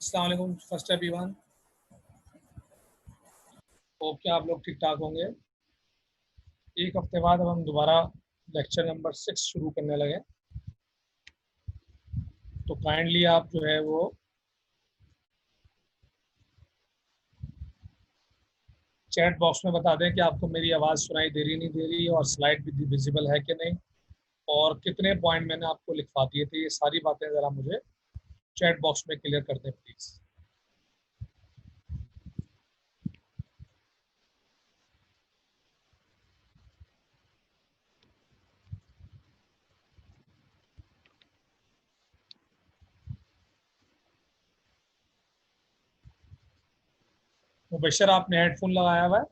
अस्सलाम वालेकुम first everyone. Hope कि आप लोग ठीक ठाक होंगे। एक हफ्ते बाद अब हम दोबारा लेक्चर नंबर 6 शुरू करने लगे, तो काइंडली आप जो है वो चैट बॉक्स में बता दें कि आपको मेरी आवाज़ सुनाई दे रही नहीं दे रही और स्लाइड भी विजिबल है कि नहीं, और कितने पॉइंट मैंने आपको लिखवा दिए थे। ये सारी बातें ज़रा मुझे चैट बॉक्स में क्लियर कर दें प्लीज़। मुबशर, आपने हेडफोन लगाया हुआ है?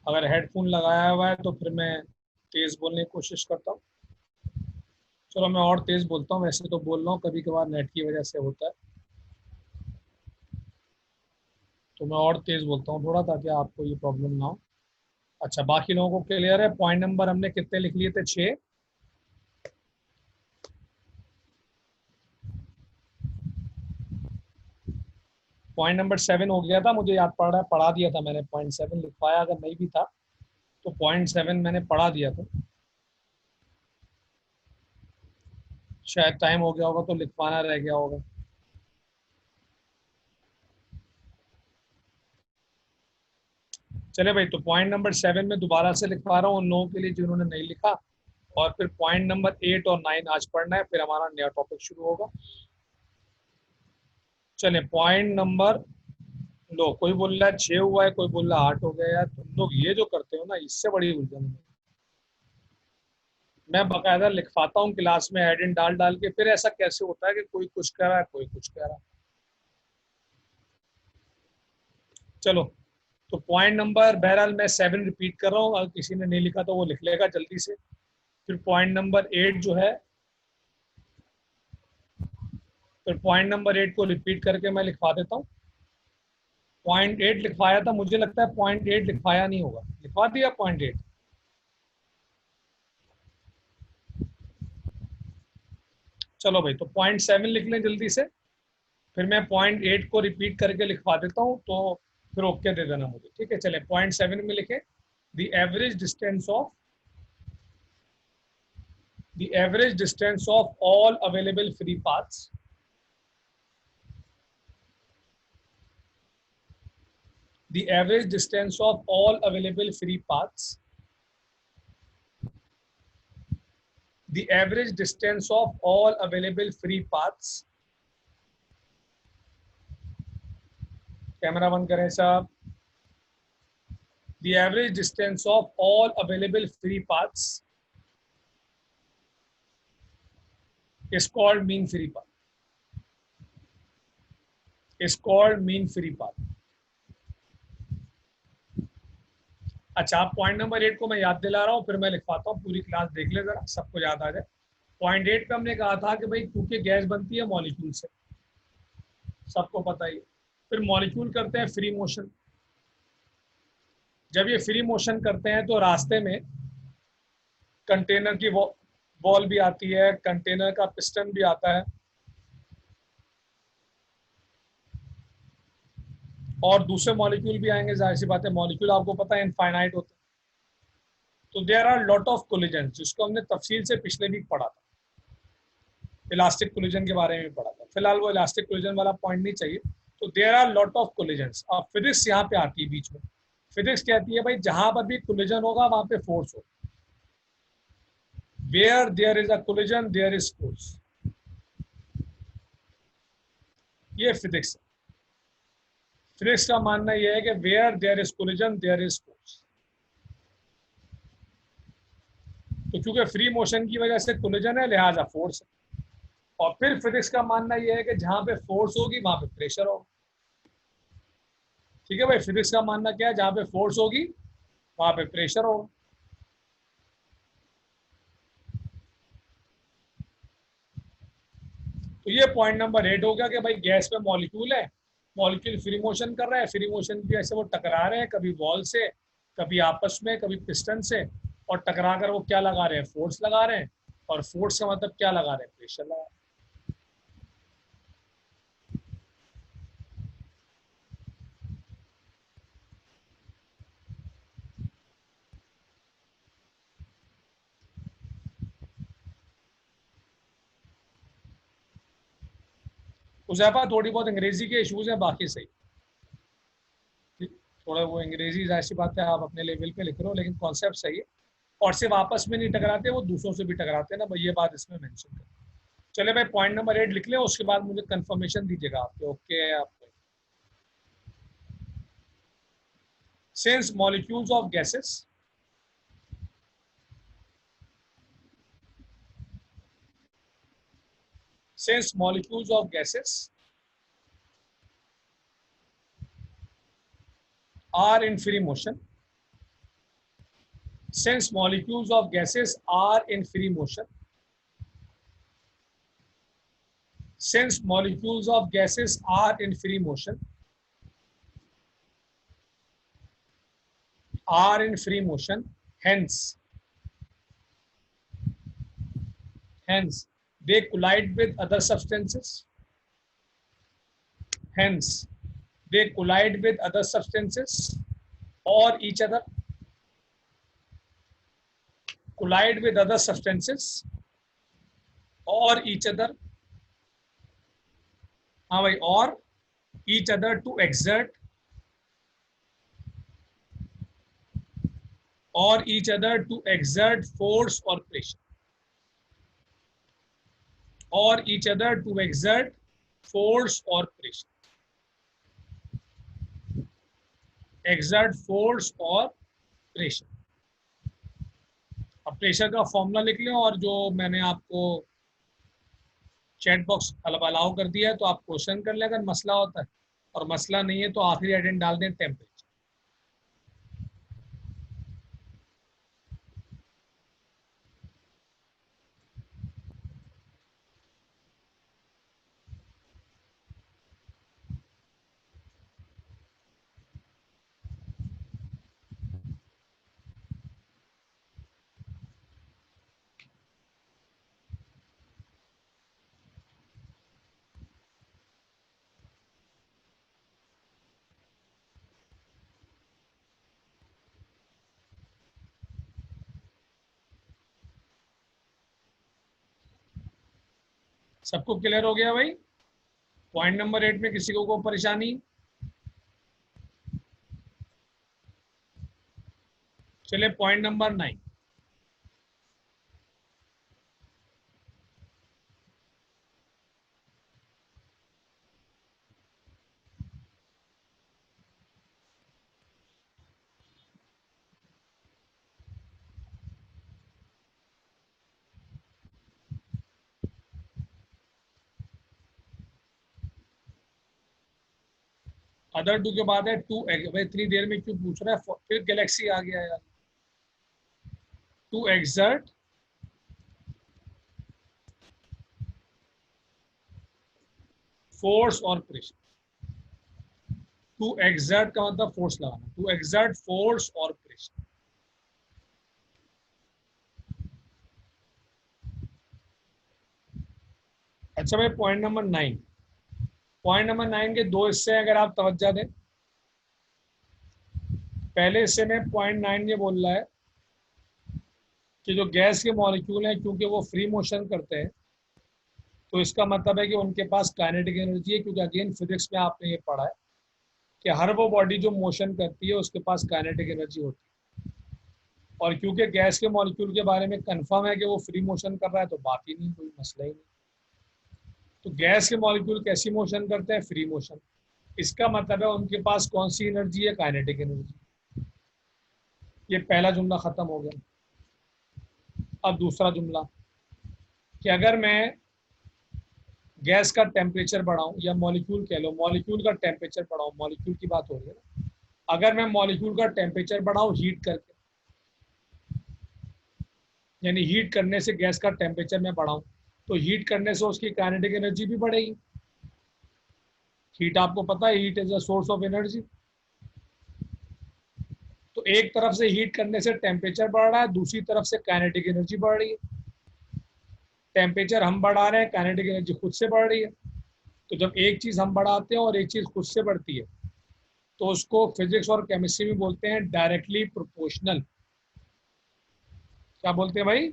अगर हेडफोन लगाया हुआ है तो फिर मैं तेज़ बोलने की कोशिश करता हूँ। चलो मैं और तेज़ बोलता हूँ, वैसे तो बोल रहा हूँ, कभी कभार नेट की वजह से होता है, तो मैं और तेज़ बोलता हूँ थोड़ा, ताकि आपको ये प्रॉब्लम ना हो। अच्छा, बाकी लोगों को क्लियर है? पॉइंट नंबर हमने कितने लिख लिए थे? 6। पॉइंट नंबर 7 हो गया था, मुझे याद पड़ रहा है, पढ़ा दिया था मैंने। पॉइंट 7 लिखवाया, अगर नहीं भी था तो पॉइंट 7 मैंने पढ़ा दिया था। शायद टाइम हो गया होगा तो लिखवाना रह गया होगा। चले भाई, तो पॉइंट नंबर 7 में दोबारा से लिखवा रहा हूँ उन लोगों के लिए जिन्होंने नहीं लिखा, और फिर पॉइंट नंबर 8 और 9 आज पढ़ना है, फिर हमारा नया टॉपिक शुरू होगा। चले पॉइंट नंबर, लो, कोई बोल रहा है 6 हुआ है, कोई बोल रहा है 8 हो गया। यार तुम लोग ये जो करते हो ना, इससे बड़ी उलझन है। मैं बकायदा लिखवाता हूँ क्लास में हेडिंग डाल डाल के, फिर ऐसा कैसे होता है कि कोई कुछ कह रहा है कोई कुछ कह रहा है। चलो, तो पॉइंट नंबर, बहरहाल मैं 7 रिपीट कर रहा हूँ, अगर किसी ने नहीं लिखा तो वो लिख लेगा जल्दी से। फिर पॉइंट नंबर 8 जो है, फिर पॉइंट नंबर 8 को रिपीट करके मैं लिखवा देता हूँ। पॉइंट 8 लिखवाया था, मुझे लगता है पॉइंट 8 लिखवाया नहीं होगा, लिखवा दिया पॉइंट 8। चलो भाई, तो पॉइंट 7 लिख लें जल्दी से, फिर मैं पॉइंट 8 को रिपीट करके लिखवा देता हूँ, तो फिर ओके दे देना मुझे, ठीक है? चले पॉइंट 7 में लिखे, the average distance of all available free paths, the average distance of all available free paths, the average distance of all available free paths, camera बंद करें साहब, the average distance of all available free paths is called mean free path, is called mean free path. अच्छा, आप point number 8 को मैं याद दिला रहा हूँ, फिर मैं लिखवाता हूँ, पूरी क्लास देख ले जरा, सबको याद आ जाए। पॉइंट 8 पे हमने कहा था कि भाई क्योंकि गैस बनती है मॉलिक्यूल से, सबको पता ही है। फिर मॉलिक्यूल करते हैं फ्री मोशन। जब ये फ्री मोशन करते हैं तो रास्ते में कंटेनर की वॉल भी आती है, कंटेनर का पिस्टन भी आता है, और दूसरे मॉलिक्यूल भी आएंगे। जाहिर सी बात है, मॉलिक्यूल आपको पता है इनफाइनाइट होते हैं, तो there are lot of collision, जिसको हमने तफसील से पिछले वीक पढ़ा था, इलास्टिक कोलिजन के बारे में पढ़ा था। फिलहाल वो इलास्टिक कोलिजन वाला पॉइंट नहीं चाहिए। तो there are lot of collisions. अब फिजिक्स यहाँ पे आती है बीच में। फिजिक्स कहती है भाई जहां पर भी कोलिजन होगा वहां पे फोर्स होगा। Where there is a collision there is force, ये फिजिक्स है। फिजिक्स का मानना यह है कि where there is collision there is force. तो क्योंकि फ्री मोशन की वजह से कोलिजन है, लिहाजा फोर्स है। और फिर फिजिक्स का मानना यह है कि जहां पे फोर्स होगी वहां पे प्रेशर होगा। ठीक है भाई, फिजिक्स का मानना क्या है? जहां पे फोर्स होगी वहां पे प्रेशर होगा। तो ये पॉइंट नंबर 8 हो गया कि भाई गैस में मॉलिक्यूल है, मॉलिक्यूल फ्री मोशन कर रहा है, फ्री मोशन की वजह से वो टकरा रहे हैं, कभी वॉल से, कभी आपस में, कभी पिस्टन से, और टकरा कर वो क्या लगा रहे हैं? फोर्स लगा रहे हैं। और फोर्स का मतलब क्या लगा रहे हैं? प्रेशर लगा रहे हैं। हुज़ैफा थोड़ी बहुत अंग्रेजी के इश्यूज हैं, बाकी सही। थोड़ा वो अंग्रेजी जाहिर सी बात है आप अपने लेवल पे लिख रहे हो, लेकिन कॉन्सेप्ट सही है। और सिर्फ आपस में नहीं टकराते, वो दूसरों से भी टकराते हैं ना भाई, ये बात इसमें मेंशन कर। चले भाई पॉइंट नंबर 8 लिख लें, उसके बाद मुझे कंफर्मेशन दीजिएगा आपके ओके है आपको। Since molecules of gases since molecules of gases are in free motion, since molecules of gases are in free motion, since molecules of gases are in free motion, are in free motion, hence they collide with other substances, hence they collide with other substances or each other, collide with other substances or each other, हाँ भाई, or each other to exert or each other to exert force or pressure, or each other to exert force or pressure, exert force or pressure। अब pressure का formula लिख लें, और जो मैंने आपको चैट बॉक्स अलाउ कर दिया है तो आप क्वेश्चन कर लें अगर मसला होता है, और मसला नहीं है तो आखिरी एडेंट डाल दें टेम्परेचर। सबको क्लियर हो गया भाई? पॉइंट नंबर 8 में किसी को कोई परेशानी? चलिए पॉइंट नंबर 9। अदर टू के बाद है टू, भाई इतनी देर में क्यों पूछ रहा है, फिर गैलेक्सी आ गया यार। टू एक्सर्ट फोर्स और प्रेशर। टू एक्सर्ट का मतलब फोर्स लगाना, टू एक्सर्ट फोर्स और प्रेशर। अच्छा भाई पॉइंट नंबर 9, पॉइंट नंबर 9 के दो हिस्से अगर आप तवज्जो दें। पहले हिस्से में पॉइंट 9 ये बोल रहा है कि जो गैस के मॉलिक्यूल हैं क्योंकि वो फ्री मोशन करते हैं, तो इसका मतलब है कि उनके पास काइनेटिक एनर्जी है, क्योंकि अगेन फिजिक्स में आपने ये पढ़ा है कि हर वो बॉडी जो मोशन करती है उसके पास काइनेटिक एनर्जी होती है। और क्योंकि गैस के मॉलिक्यूल के बारे में कंफर्म है कि वो फ्री मोशन कर रहा है, तो बात ही नहीं, कोई मसला ही नहीं। तो गैस के मॉलिक्यूल कैसी मोशन करते हैं? Free motion. इसका मतलब है उनके पास कौन सी एनर्जी है? Kinetic energy. ये पहला जुमला खत्म हो गया। अब दूसरा जुमला कि अगर मैं गैस का टेम्परेचर बढ़ाऊं, या मॉलिक्यूल कह लो, मॉलिक्यूल का टेम्परेचर बढ़ाऊं, मॉलिक्यूल की बात हो रही है ना, अगर मैं मॉलिक्यूल का टेम्परेचर बढ़ाऊं हीट करके, यानी हीट करने से गैस का टेम्परेचर मैं बढ़ाऊं, तो हीट करने से उसकी काइनेटिक एनर्जी भी बढ़ेगी। हीट आपको पता है, heat is a source of energy. तो एक तरफ से हीट करने से टेम्परेचर बढ़ रहा है, दूसरी तरफ से काइनेटिक एनर्जी बढ़ रही है। टेम्परेचर हम बढ़ा रहे हैं, काइनेटिक एनर्जी खुद से बढ़ रही है। तो जब एक चीज हम बढ़ाते हैं और एक चीज खुद से बढ़ती है, तो उसको फिजिक्स और केमिस्ट्री में बोलते हैं डायरेक्टली प्रोपोर्शनल। क्या बोलते हैं भाई?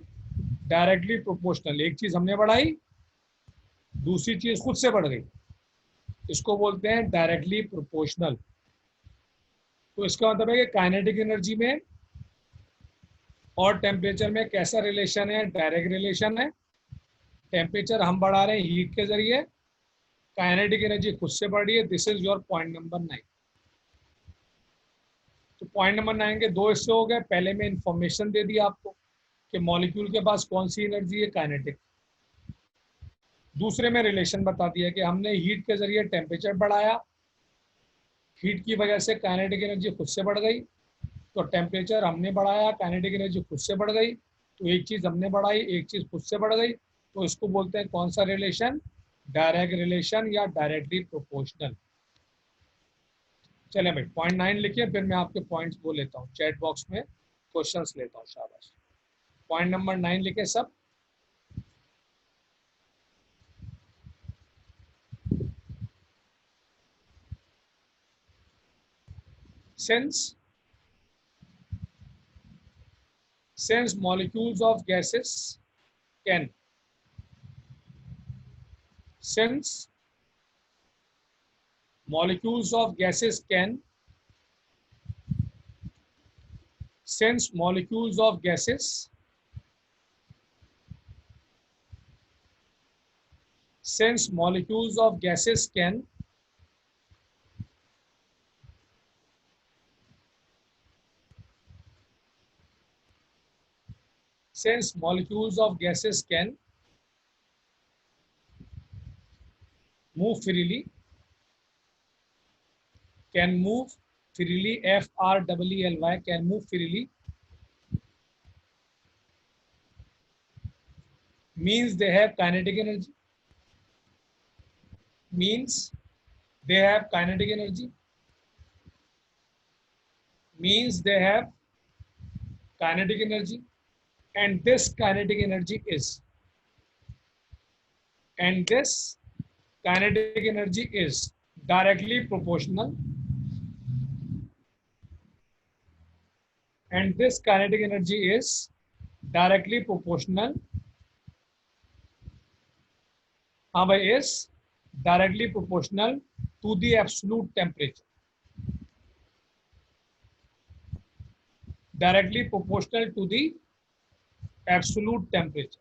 Directly proportional. एक चीज हमने बढ़ाई, दूसरी चीज खुद से बढ़ गई, इसको बोलते हैं डायरेक्टली प्रोपोर्शनल। तो इसका मतलब है कि काइनेटिक एनर्जी में और टेम्परेचर में कैसा रिलेशन है, डायरेक्ट रिलेशन है। टेम्परेचर हम बढ़ा रहे हैं हीट के जरिए, काइनेटिक एनर्जी खुद से बढ़ रही है। This is your point number 9। तो पॉइंट नंबर 9 के दो हिस्से हो गए। पहले में इंफॉर्मेशन दे दी आपको कि मॉलिक्यूल के पास कौन सी एनर्जी है, काइनेटिक। दूसरे में रिलेशन बता दिया कि हमने हीट के जरिए टेम्परेचर बढ़ाया, हीट की वजह से काइनेटिक एनर्जी खुद से बढ़ गई। तो टेम्परेचर हमने बढ़ाया, काइनेटिक एनर्जी खुद से बढ़ गई। तो एक चीज़ हमने बढ़ाई, एक चीज़ खुद से बढ़ गई। तो इसको बोलते हैं कौन सा रिलेशन, डायरेक्ट रिलेशन या डायरेक्टली प्रोपोर्शनल। चले भाई पॉइंट 9 लिखिए, फिर मैं आपके पॉइंट्स बोल लेता हूँ, चैट बॉक्स में क्वेश्चंस लेता हूँ। शाबाश। पॉइंट नंबर 9 लिखे सब। Since molecules of gases can since molecules of gases can since molecules of gases since molecules of gases can since molecules of gases move freely can move freely FREELY can move freely means they have kinetic energy, means they have kinetic energy, means they have kinetic energy, and this kinetic energy is and this kinetic energy is directly proportional, and this kinetic energy is directly proportional is directly proportional to the absolute temperature, directly proportional to the absolute temperature,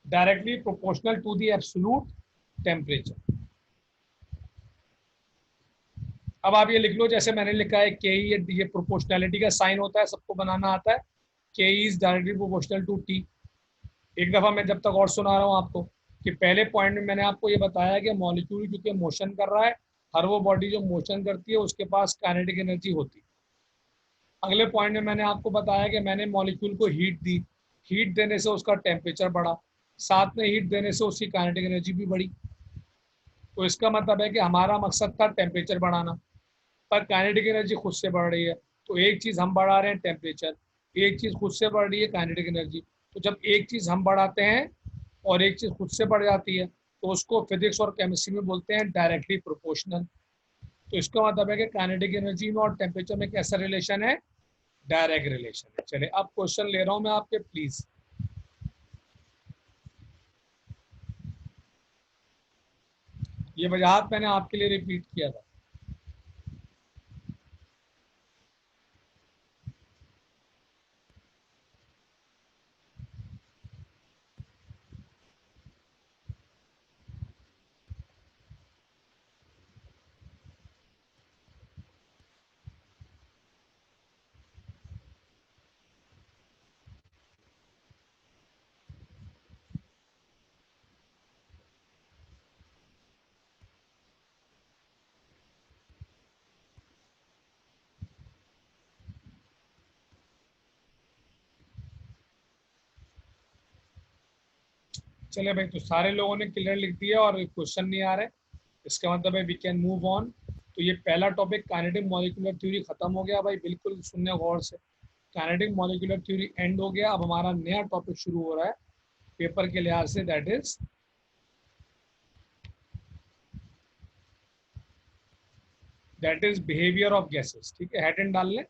directly proportional to the absolute temperature। अब आप ये लिख लो जैसे मैंने लिखा है के, ये प्रोपोर्शनैलिटी का साइन होता है, सबको बनाना आता है। K is directly proportional to T. एक दफा मैं जब तक और सुना रहा हूँ आपको कि पहले पॉइंट में मैंने आपको ये बताया कि मॉलिक्यूल क्योंकि मोशन कर रहा है, हर वो बॉडी जो मोशन करती है उसके पास काइनेटिक एनर्जी होती है। अगले पॉइंट में मैंने आपको बताया कि मैंने मॉलिक्यूल को हीट दी, हीट देने से उसका टेम्परेचर बढ़ा, साथ में हीट देने से उसकी काइनेटिक एनर्जी भी बढ़ी। तो इसका मतलब है कि हमारा मकसद था टेम्परेचर बढ़ाना, पर काइनेटिक एनर्जी खुद से बढ़ रही है। तो एक चीज़ हम बढ़ा रहे हैं टेम्परेचर, एक चीज़ खुद से बढ़ रही है काइनेटिक एनर्जी। तो जब एक चीज़ हम बढ़ाते हैं और एक चीज़ खुद से बढ़ जाती है तो उसको फिजिक्स और केमिस्ट्री में बोलते हैं डायरेक्टली प्रोपोर्शनल। तो इसका मतलब है कि काइनेटिक एनर्जी में और टेम्परेचर में कैसा रिलेशन है, डायरेक्ट रिलेशन है। चलिए अब क्वेश्चन ले रहा हूं मैं आपके, प्लीज। ये वजाहत मैंने आपके लिए रिपीट किया था। चलिए भाई, तो सारे लोगों ने क्लियर लिख दिया और क्वेश्चन नहीं आ रहे, इसका मतलब है वी कैन मूव ऑन। तो ये पहला टॉपिक काइनेटिक मॉलिक्यूलर थ्योरी खत्म हो गया भाई, बिल्कुल सुनने गौर से। काइनेटिक मॉलिक्यूलर थ्योरी एंड हो गया, अब हमारा नया टॉपिक शुरू हो रहा है पेपर के लिहाज से, that is behaviour of gases. ठीक है, हेडिंग डाल लें।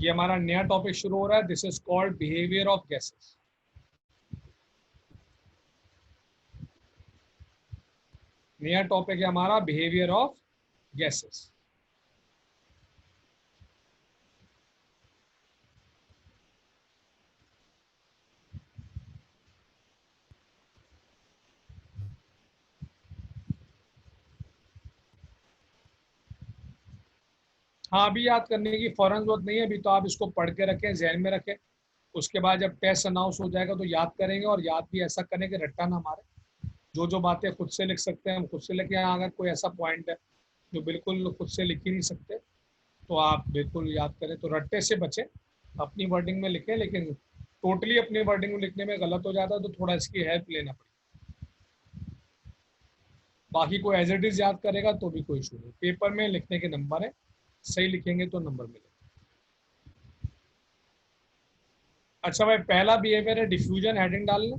ये हमारा नया टॉपिक शुरू हो रहा है, this is called behaviour of gases. नया टॉपिक है हमारा बिहेवियर ऑफ गैसेस। हाँ, अभी याद करने की फौरन जरूरत नहीं है, अभी तो आप इसको पढ़ के रखें, जहन में रखें। उसके बाद जब टेस्ट अनाउंस हो जाएगा तो याद करेंगे, और याद भी ऐसा करें कि रट्टा ना हमारे। जो जो बातें खुद से लिख सकते हैं हम खुद से लिखें। अगर कोई ऐसा पॉइंट है जो बिल्कुल खुद से लिख ही नहीं सकते तो आप बिल्कुल याद करें। तो रट्टे से बचें, अपनी वर्डिंग में लिखें, लेकिन टोटली अपनी वर्डिंग में लिखने में गलत हो जाता है तो थोड़ा इसकी हेल्प लेना पड़ेगा। बाकी कोई एज इट इज याद करेगा तो भी कोई इशू नहीं। पेपर में लिखने के नंबर है, सही लिखेंगे तो नंबर मिलेगा। अच्छा भाई, पहला बिहेवियर है डिफ्यूजन, हेडिंग डालना।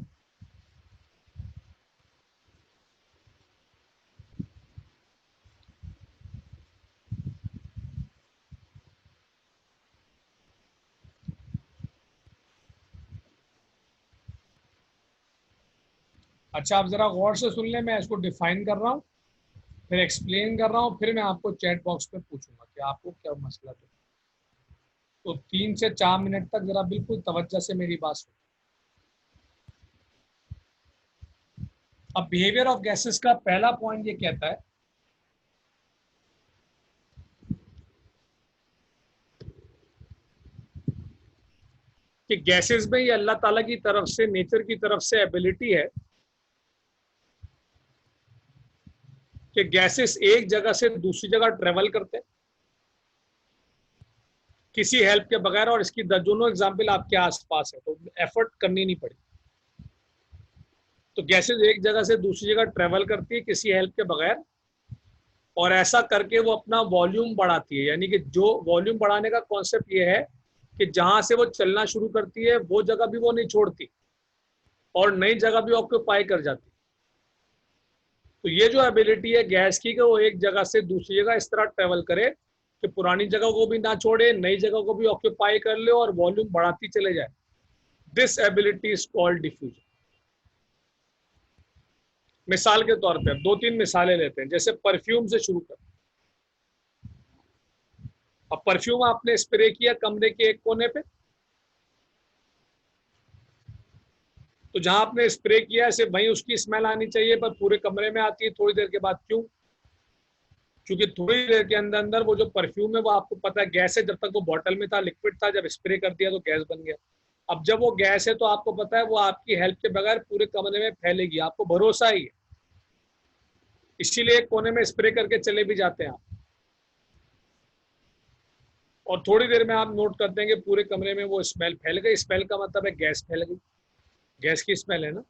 अच्छा, आप जरा गौर से सुन लें, मैं इसको डिफाइन कर रहा हूँ, फिर एक्सप्लेन कर रहा हूँ, फिर मैं आपको चैट बॉक्स में पूछूंगा कि आपको क्या मसला था। तो 3 से 4 मिनट तक जरा बिल्कुल तवज्जो से मेरी बात सुनो। अब बिहेवियर ऑफ गैसेस का पहला पॉइंट ये कहता है कि गैसेस में ये अल्लाह ताला की तरफ से, नेचर की तरफ से एबिलिटी है कि गैसेस एक जगह से दूसरी जगह ट्रेवल करते हैं किसी हेल्प के बगैर, और इसकी दोनों एग्जाम्पल आपके आसपास है, तो एफर्ट करनी नहीं पड़ी। तो गैसेस एक जगह से दूसरी जगह ट्रेवल करती है किसी हेल्प के बगैर, और ऐसा करके वो अपना वॉल्यूम बढ़ाती है। यानी कि जो वॉल्यूम बढ़ाने का कॉन्सेप्ट ये है कि जहां से वो चलना शुरू करती है वो जगह भी वो नहीं छोड़ती, और नई जगह भी ऑक्यूपाई कर जाती है। तो ये जो एबिलिटी है गैस की कि वो एक जगह से दूसरी जगह इस तरह ट्रेवल करे कि पुरानी जगह को भी ना छोड़े, नई जगह को भी ऑक्यूपाई कर ले और वॉल्यूम बढ़ाती चले जाए, this ability is called diffusion. मिसाल के तौर पे 2-3 मिसालें लेते हैं, जैसे परफ्यूम से शुरू कर। अब परफ्यूम आपने स्प्रे किया कमरे के एक कोने पे, तो जहां आपने स्प्रे किया सिर्फ वहीं उसकी स्मेल आनी चाहिए, पर पूरे कमरे में आती है थोड़ी देर के बाद। क्यों? क्योंकि थोड़ी देर के अंदर अंदर वो जो परफ्यूम है वो आपको पता है गैस है, जब तक वो बॉटल में था लिक्विड था, जब स्प्रे कर दिया तो गैस बन गया। अब जब वो गैस है तो आपको पता है वो आपकी हेल्प के बगैर पूरे कमरे में फैलेगी, आपको भरोसा ही है, इसीलिए एक कोने में स्प्रे करके चले भी जाते हैं आप। और थोड़ी देर में आप नोट करते हैं कि पूरे कमरे में वो स्मेल फैल गई। स्मेल का मतलब है गैस फैल गई, गैस की स्मेल है ना।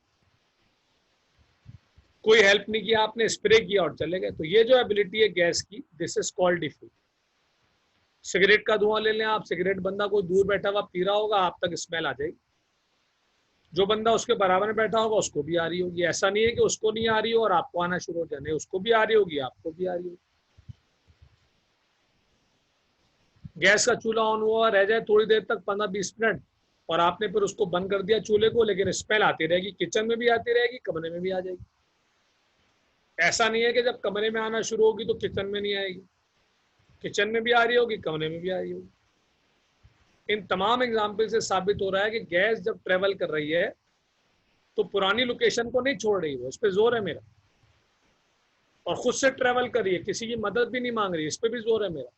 कोई हेल्प नहीं किया, आपने स्प्रे किया और चले गए। तो ये जो एबिलिटी है गैस की, this is called diffusion. Cigarette का धुआं ले लें आप, सिगरेट बंदा कोई दूर बैठा हुआ पी रहा होगा, आप तक स्मेल आ जाएगी, जो बंदा उसके बराबर में बैठा होगा उसको भी आ रही होगी। ऐसा नहीं है कि उसको नहीं आ रही हो और आपको आना शुरू हो जाए, उसको भी आ रही होगी, आपको भी आ रही होगी। गैस का चूल्हा ऑन हुआ रह जाए थोड़ी देर तक, 15-20 मिनट, और आपने फिर उसको बंद कर दिया चूल्हे को, लेकिन स्मेल आती रहेगी, किचन में भी आती रहेगी, कमरे में भी आ जाएगी। ऐसा नहीं है कि जब कमरे में आना शुरू होगी तो किचन में नहीं आएगी, किचन में भी आ रही होगी, कमरे में भी आ रही होगी। इन तमाम एग्जाम्पल से साबित हो रहा है कि गैस जब ट्रेवल कर रही है तो पुरानी लोकेशन को नहीं छोड़ रही, वो इस पर जोर है मेरा, और खुद से ट्रेवल कर रही है, किसी की मदद भी नहीं मांग रही, इस पर भी जोर है मेरा।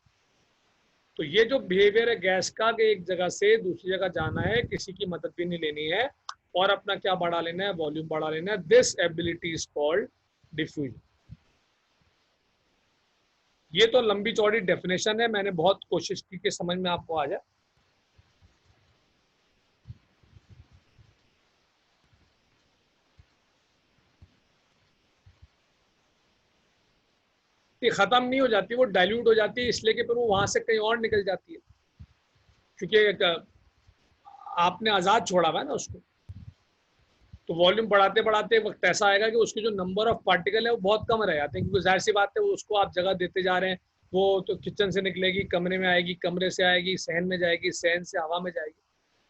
तो ये जो बिहेवियर है गैस का कि एक जगह से दूसरी जगह जाना है, किसी की मदद भी नहीं लेनी है, और अपना क्या बढ़ा लेना है, वॉल्यूम बढ़ा लेना है, this ability is called diffusion. ये तो लंबी चौड़ी डेफिनेशन है, मैंने बहुत कोशिश की कि समझ में आपको आ जाए। ये खत्म नहीं हो जाती, वो डाइल्यूट हो जाती है, इसलिए कि फिर वो वहां से कहीं और निकल जाती है, क्योंकि आपने आजाद छोड़ा हुआ है ना उसको। तो वॉल्यूम बढ़ाते बढ़ाते वक्त ऐसा आएगा कि उसकी जो नंबर ऑफ पार्टिकल है वो बहुत कम रह जाते हैं, क्योंकि जाहिर सी बात है वो उसको आप जगह देते जा रहे हैं। वो तो किचन से निकलेगी, कमरे में आएगी, कमरे से आएगी, सहन में जाएगी, सहन से हवा में जाएगी।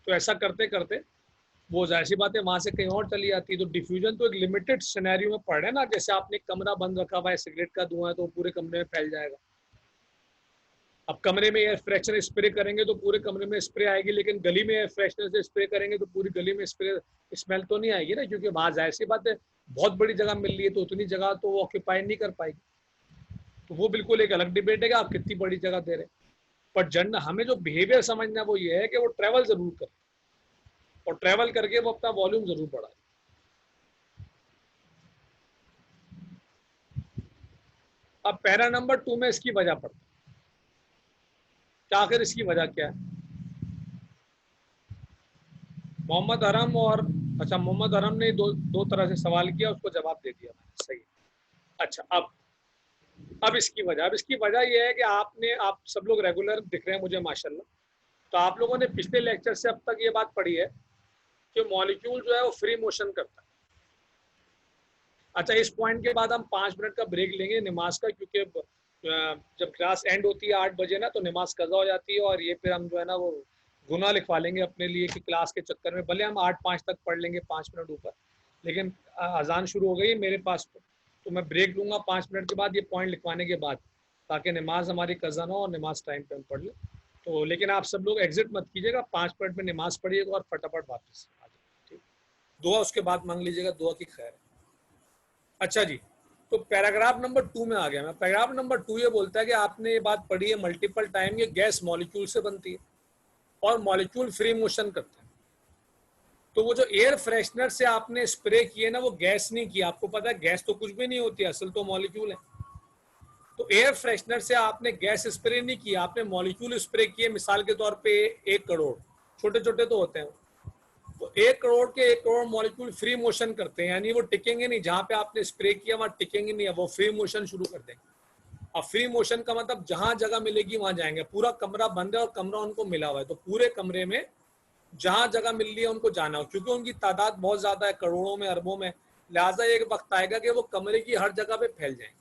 तो ऐसा करते करते वो जाहिर सी बात है वहां से कहीं और चली जाती है। तो डिफ्यूजन तो एक लिमिटेड सिनेरियो में पड़ रहे हैं ना, जैसे आपने कमरा बंद रखा हुआ है, सिगरेट का धुआं है तो पूरे कमरे में फैल जाएगा। अब कमरे में एयर फ्रेशनर स्प्रे करेंगे तो पूरे कमरे में स्प्रे आएगी, लेकिन गली में एयर फ्रेशनर से स्प्रे करेंगे तो पूरी गली में स्प्रे स्मेल तो नहीं आएगी ना, क्योंकि वहां जाहिर सी बात है बहुत बड़ी जगह मिल रही है तो उतनी जगह तो वो ऑक्यूपाई नहीं कर पाएगी। तो वो बिल्कुल एक अलग डिबेट है कि आप कितनी बड़ी जगह दे रहे हैं। पर जन हमें जो बिहेवियर समझना है वो ये है कि वो ट्रैवल जरूर करें और ट्रैवल करके वो अपना वॉल्यूम जरूर बढ़ाए। अब पैरा नंबर 2 में इसकी वजह पड़ती है क्या, आखिर इसकी वजह क्या है। मोहम्मद हरम और अच्छा मोहम्मद हरम ने दो तरह से सवाल किया, उसको जवाब दे दिया मैंने, सही। अच्छा अब इसकी वजह यह है कि आप सब लोग रेगुलर दिख रहे हैं मुझे माशाल्लाह। तो आप लोगों ने पिछले लेक्चर से अब तक ये बात पढ़ी है कि मॉलिक्यूल जो है वो फ्री मोशन करता है। अच्छा, इस पॉइंट के बाद हम 5 मिनट का ब्रेक लेंगे नमाज का, क्योंकि जब क्लास एंड होती है 8 बजे ना तो नमाज कज़ा हो जाती है, और ये फिर हम जो है ना वो गुनाह लिखवा लेंगे अपने लिए कि क्लास के चक्कर में भले हम 8:05 तक पढ़ लेंगे 5 मिनट ऊपर, लेकिन अजान शुरू हो गई है मेरे पास तो मैं ब्रेक लूंगा 5 मिनट के बाद ये पॉइंट लिखवाने के बाद, ताकि नमाज हमारी कज़ा ना हो और नमाज टाइम पे हम पढ़ लें। तो लेकिन आप सब लोग एग्जिट मत कीजिएगा, 5 मिनट में नमाज पढ़िएगा और फटाफट वापस आ जाइए, ठीक। दुआ उसके बाद मांग लीजिएगा, दुआ की खैर है। अच्छा जी, तो पैराग्राफ नंबर 2 में आ गया मैं। पैराग्राफ नंबर 2 ये बोलता है कि आपने ये बात पढ़ी है मल्टीपल टाइम, ये गैस मॉलिक्यूल से बनती है और मॉलिक्यूल फ्री मोशन करते हैं। तो वो जो एयर फ्रेशनर से आपने स्प्रे किए ना वो गैस नहीं किया, आपको पता है गैस तो कुछ भी नहीं होती, असल तो मॉलिक्यूल है। तो एयर फ्रेशनर से आपने गैस स्प्रे नहीं किया, आपने मॉलिक्यूल स्प्रे किए। मिसाल के तौर पे 1 करोड़, छोटे छोटे तो होते हैं, तो 1 करोड़ के 1 करोड़ मॉलिक्यूल फ्री मोशन करते हैं, यानी वो टिकेंगे नहीं, जहां पे आपने स्प्रे किया वहां टिकेंगे नहीं, वो फ्री मोशन शुरू कर देंगे। अब फ्री मोशन का मतलब जहां जगह मिलेगी वहां जाएंगे। पूरा कमरा बंद है और कमरा उनको मिला हुआ है, तो पूरे कमरे में जहां जगह मिल रही है उनको जाना हो, क्योंकि उनकी तादाद बहुत ज्यादा है, करोड़ों में अरबों में। लिहाजा एक वक्त आएगा कि वो कमरे की हर जगह पे फैल जाएंगे,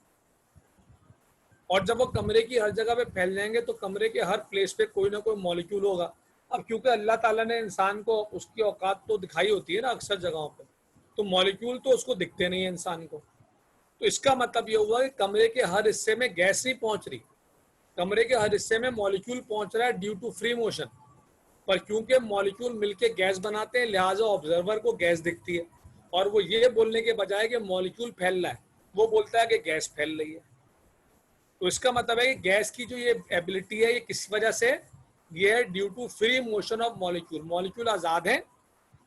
और जब वो कमरे की हर जगह पे फैल जाएंगे तो कमरे के हर प्लेस पे कोई ना कोई मॉलिक्यूल होगा। अब क्योंकि अल्लाह ताला ने इंसान को उसकी औकात तो दिखाई होती है ना अक्सर जगहों पे, तो मॉलिक्यूल तो उसको दिखते नहीं है इंसान को। तो इसका मतलब ये हुआ कि कमरे के हर हिस्से में गैस नहीं पहुंच रही, कमरे के हर हिस्से में मॉलिक्यूल पहुंच रहा है ड्यू टू फ्री मोशन। पर क्योंकि मॉलिक्यूल मिलके गैस बनाते हैं, लिहाजा ऑब्जर्वर को गैस दिखती है, और वो ये बोलने के बजाय कि मॉलिक्यूल फैल रहा है, वो बोलता है कि गैस फैल रही है। तो इसका मतलब है कि गैस की जो ये एबिलिटी है ये किस वजह से, ये है due to free motion of molecule. Molecule आज़ाद हैं,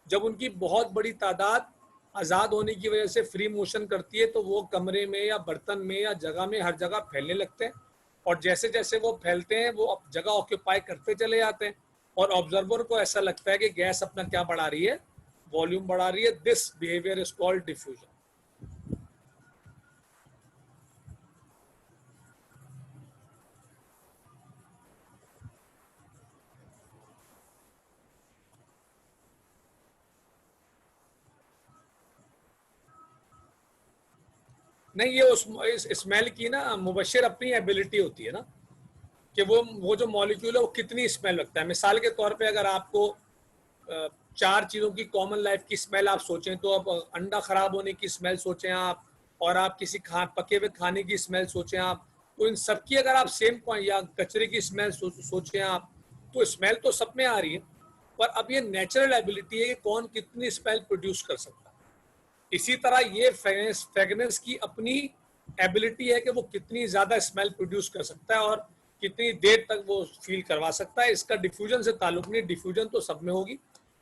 जब उनकी बहुत बड़ी तादाद आज़ाद होने की वजह से फ्री मोशन करती है तो वो कमरे में या बर्तन में या जगह में हर जगह फैलने लगते हैं, और जैसे जैसे वो फैलते हैं वो जगह ऑक्यूपाई करते चले जाते हैं, और ऑब्जर्वर को ऐसा लगता है कि गैस अपना क्या बढ़ा रही है, वॉल्यूम बढ़ा रही है। This behaviour is called diffusion. नहीं, ये उस स्मेल की ना मुबशिर अपनी एबिलिटी होती है ना, कि वो जो मॉलिक्यूल है वो कितनी स्मेल रखता है। मिसाल के तौर पे अगर आपको 4 चीज़ों की कॉमन लाइफ की स्मेल आप सोचें, तो अब अंडा खराब होने की स्मेल सोचें आप, और आप किसी पके हुए खाने की स्मेल सोचें आप, तो इन सबकी अगर आप सेम या कचरे की स्मेल सोचें आप, तो स्मेल तो सब में आ रही है। पर अब ये नेचुरल एबिलिटी है कि कौन कितनी स्मेल प्रोड्यूस कर सकता है। इसी तरह ये फ्रेगनेंस की अपनी एबिलिटी है कि वो कितनी ज्यादा स्मेल प्रोड्यूस कर सकता है और कितनी देर तक वो फील करवा सकता है। इसका डिफ्यूजन से ताल्लुक नहीं, डिफ्यूजन तो सब में होगी,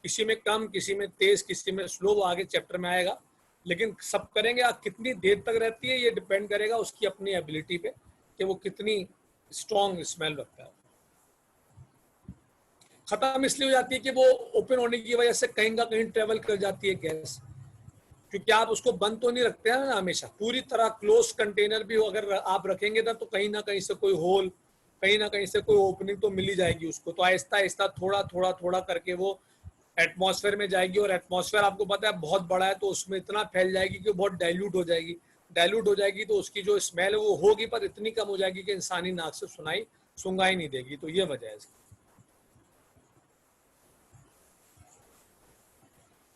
किसी में कम, किसी में तेज, किसी में स्लो, वो आगे चैप्टर में आएगा, लेकिन सब करेंगे। आप कितनी देर तक रहती है ये डिपेंड करेगा उसकी अपनी एबिलिटी पे कि वो कितनी स्ट्रॉन्ग स्मेल रखता है। खत्म इसलिए हो जाती है कि वो ओपन होने की वजह से कहीं ना कहीं ट्रेवल कर जाती है गैस, क्योंकि आप उसको बंद तो नहीं रखते हैं ना हमेशा, पूरी तरह क्लोज कंटेनर भी अगर आप रखेंगे ना तो कहीं ना कहीं से कोई होल, कहीं ना कहीं से कोई ओपनिंग तो मिल ही जाएगी उसको। तो आहिस्ता आहिस्ता थोड़ा थोड़ा थोड़ा करके वो एटमॉस्फेयर में जाएगी, और एटमॉस्फेयर आपको पता है बहुत बड़ा है तो उसमें इतना फैल जाएगी कि बहुत डाइल्यूट हो जाएगी। डाइल्यूट हो जाएगी तो उसकी जो स्मेल है वो होगी पर इतनी कम हो जाएगी कि इंसानी नाक से सुंगाई नहीं देगी। तो ये वजह है इसकी।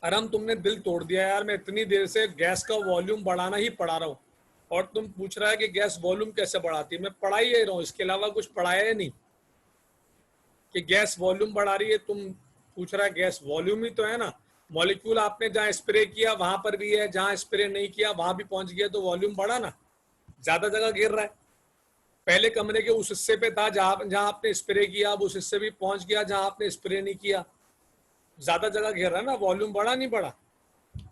अरम तुमने दिल तोड़ दिया यार, मैं इतनी देर से गैस का वॉल्यूम बढ़ाना ही पढ़ा रहा हूँ और तुम पूछ रहा है कि गैस वॉल्यूम कैसे बढ़ाती है। मैं पढ़ा ही रहा हूँ, इसके अलावा कुछ पढ़ाया ही नहीं कि गैस वॉल्यूम बढ़ा रही है। तुम पूछ रहा है गैस वॉल्यूम ही तो है ना। मॉलिक्यूल आपने जहां स्प्रे किया वहां पर भी है, जहां स्प्रे नहीं किया वहां भी पहुंच गया, तो वॉल्यूम बढ़ा ना, ज्यादा जगह घेर रहा है। पहले कमरे के उस हिस्से पे था जहां जहां आपने स्प्रे किया, अब उस हिस्से भी पहुंच गया जहां आपने स्प्रे नहीं किया, ज्यादा जगह घेर रहा है ना, वॉल्यूम बढ़ा नहीं बढ़ा।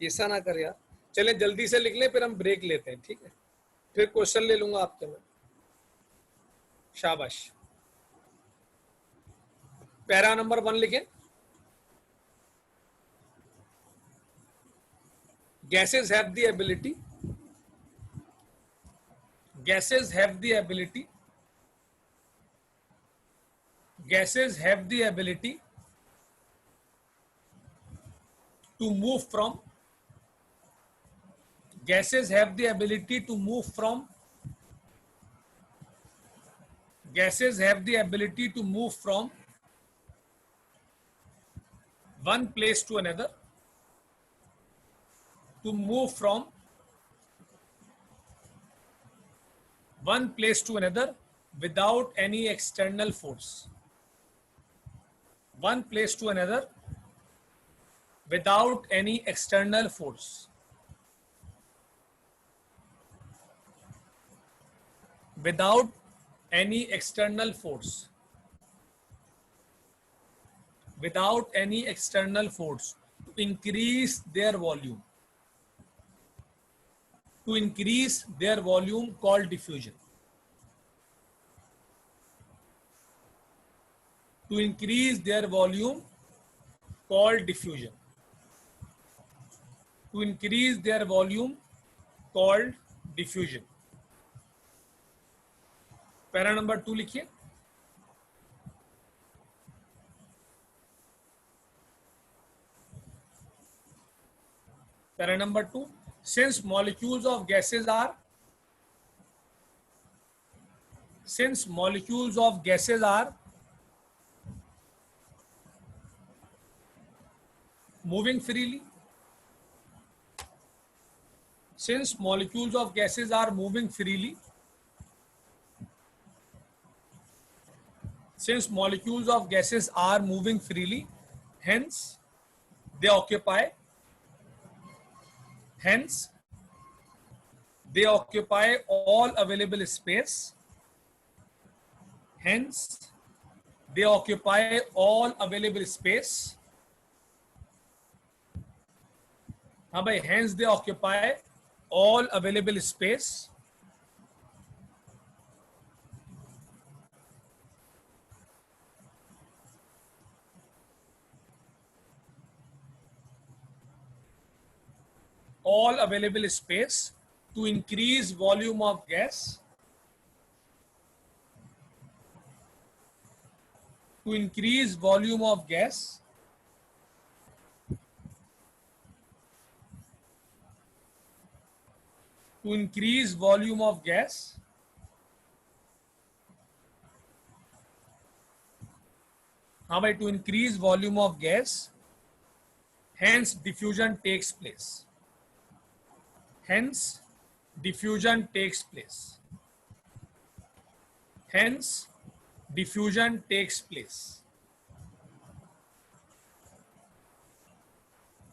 ऐसा ना कर यार। चले जल्दी से लिख ले, फिर हम ब्रेक लेते हैं, ठीक है? फिर क्वेश्चन ले लूंगा आपके में। शाबाश। पैरा नंबर 1 लिखे। gases have the ability gases have the ability gases have the ability to move from gases have the ability to move from gases have the ability to move from one place to another, to move from one place to another without any external force, one place to another without any external force, without any external force, without any external force, to increase their volume, to increase their volume called diffusion, to increase their volume called diffusion, to increase their volume called diffusion. Para नंबर 2 लिखिए। Para नंबर 2, since molecules of gases are since molecules of gases are moving freely, since molecules of gases are moving freely, since molecules of gases are moving freely, hence they occupy hence they occupy all available space, hence they occupy all available space, हाँ भाई, hence they occupy all available space, all available space to increase volume of gas, to increase volume of gas, to increase volume of gas, हाँ भाई, to increase volume of gas, hence diffusion takes place, hence diffusion takes place, hence diffusion takes place.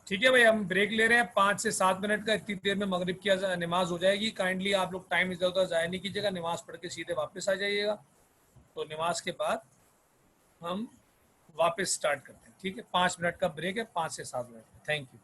ठीक है भाई, हम break ले रहे हैं 5 से 7 मिनट का। इतनी देर में मगरिब की नमाज हो जाएगी। काइंडली आप लोग टाइम इधर उधर जाया नहीं कीजिएगा, नमाज पढ़ के सीधे वापस आ जाइएगा। तो नमाज के बाद हम वापस स्टार्ट करते हैं, ठीक है? 5 मिनट का ब्रेक है, 5 से 7 मिनट। Thank you.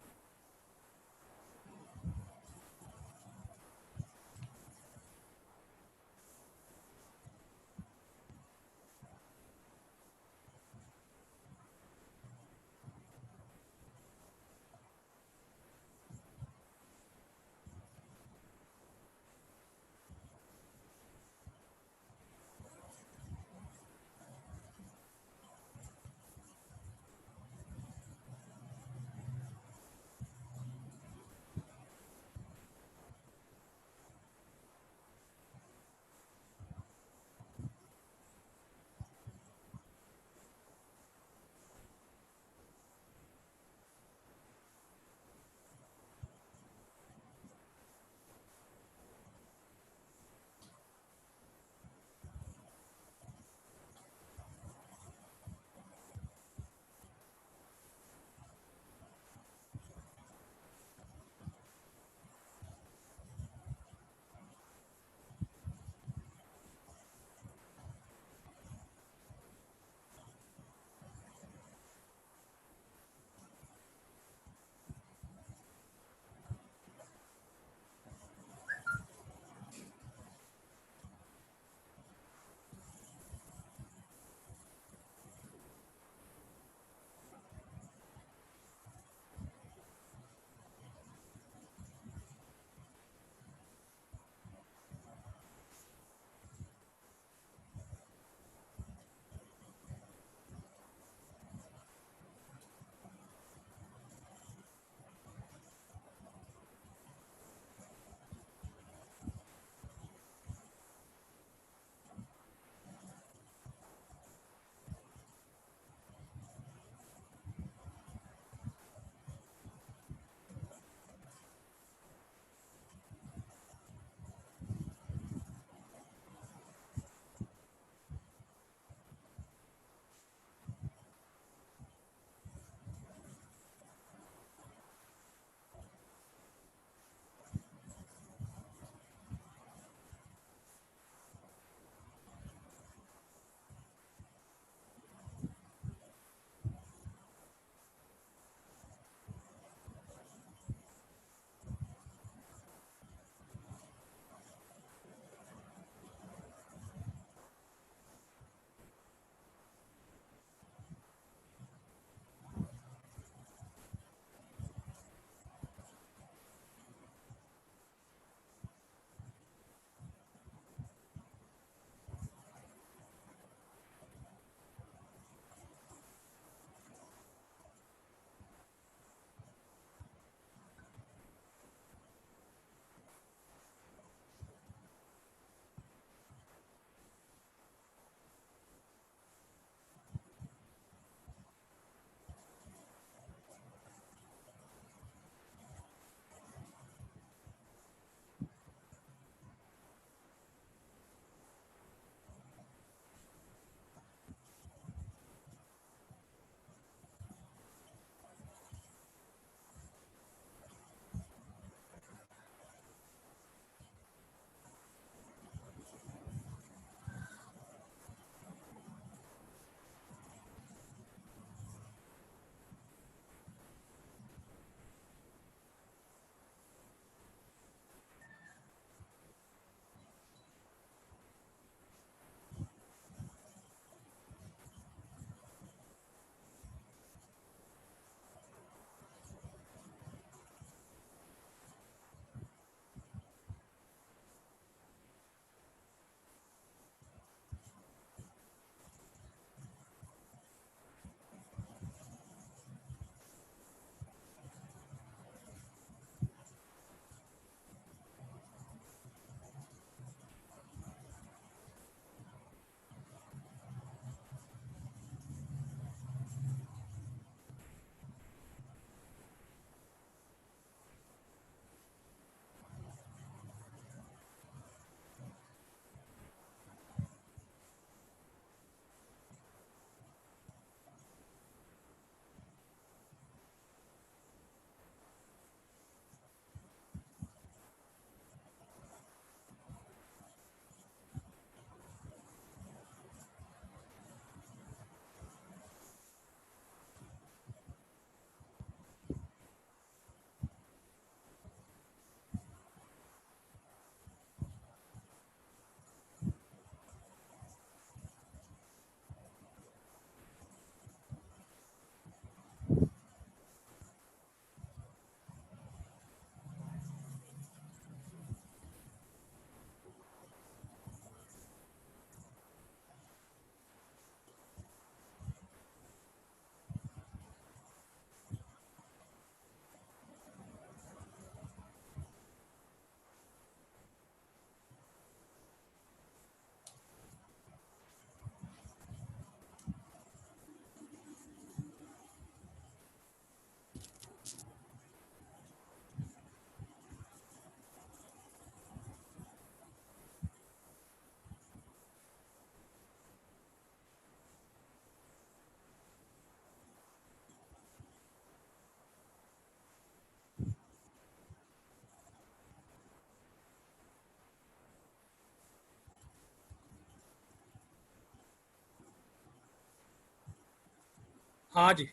हाँ जी,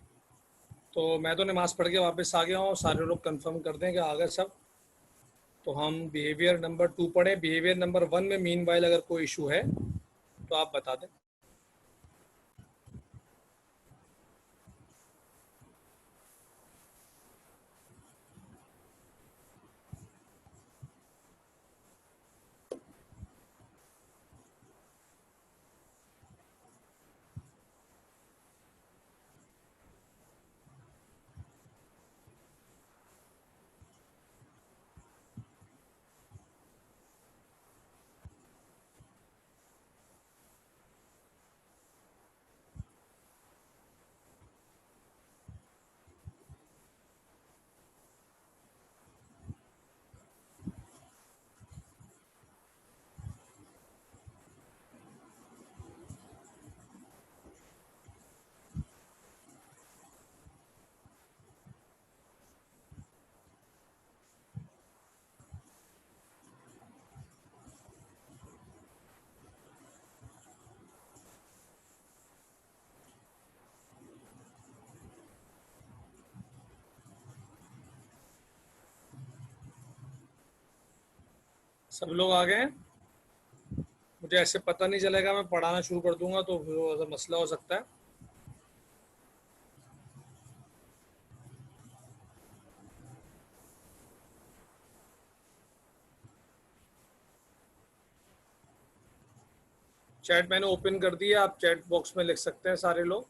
तो मैं तो नमाज पढ़ के वापस आ गया हूँ, सारे लोग कंफर्म कर दें कि आ गए सब। तो हम बिहेवियर नंबर 2 पढ़े। बिहेवियर नंबर 1 में मीन वाइल अगर कोई इशू है तो आप बता दें। सब लोग आ गए हैं? मुझे ऐसे पता नहीं चलेगा, मैं पढ़ाना शुरू कर दूंगा तो फिर वो ऐसा मसला हो सकता है। चैट मैंने ओपन कर दिया, आप चैट बॉक्स में लिख सकते हैं सारे लोग।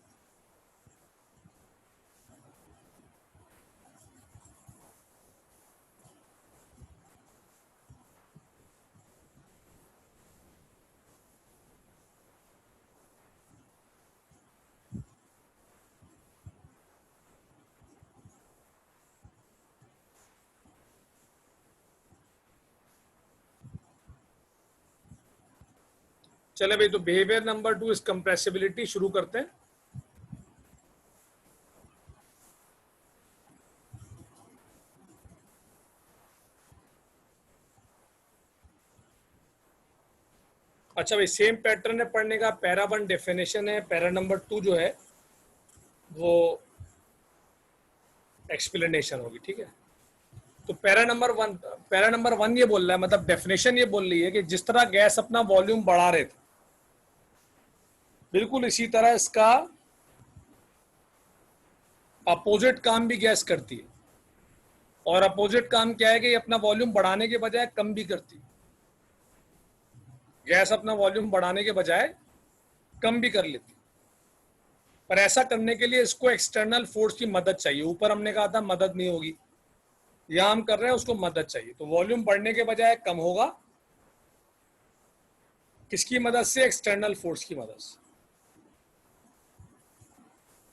चले भाई, तो बिहेवियर नंबर 2 इस कंप्रेसिबिलिटी शुरू करते हैं। अच्छा भाई, सेम पैटर्न है पढ़ने का। पैरा 1 डेफिनेशन है, पैरा नंबर 2 जो है वो एक्सप्लेनेशन होगी, ठीक है। तो पैरा नंबर 1 ये बोल रहा है, मतलब डेफिनेशन ये बोल रही है कि जिस तरह गैस अपना वॉल्यूम बढ़ा रहे थे, बिल्कुल इसी तरह इसका अपोजिट काम भी गैस करती है। और अपोजिट काम क्या है कि ये अपना वॉल्यूम बढ़ाने के बजाय कम भी करती है। गैस अपना वॉल्यूम बढ़ाने के बजाय कम भी कर लेती है। पर ऐसा करने के लिए इसको एक्सटर्नल फोर्स की मदद चाहिए। ऊपर हमने कहा था मदद नहीं होगी, यहां हम कर रहे हैं उसको मदद चाहिए। तो वॉल्यूम बढ़ने के बजाय कम होगा, किसकी मदद से? एक्सटर्नल फोर्स की मदद से।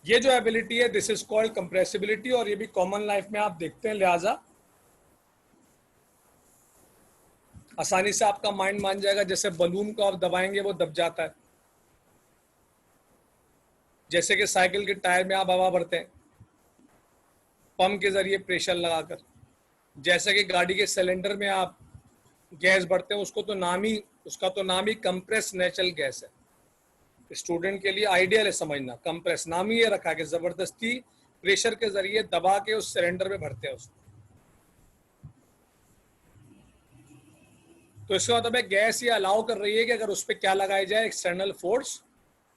ये जो एबिलिटी है दिस इज कॉल्ड कंप्रेसिबिलिटी, और ये भी कॉमन लाइफ में आप देखते हैं, लिहाजा आसानी से आपका माइंड मान जाएगा। जैसे बलून को आप दबाएंगे वो दब जाता है, जैसे कि साइकिल के टायर में आप हवा भरते हैं पंप के जरिए प्रेशर लगाकर, जैसे कि गाड़ी के सिलेंडर में आप गैस भरते हैं, उसका तो नाम ही कंप्रेस नेचुरल गैस है। स्टूडेंट के लिए आइडियल है समझना। कंप्रेस नाम ही ये रखा है कि जबरदस्ती प्रेशर के जरिए दबा के उस सिलेंडर में भरते हैं उसको। तो इसका मतलब है गैस ये अलाउ कर रही है कि अगर उस पर क्या लगाई जाए, एक्सटर्नल फोर्स,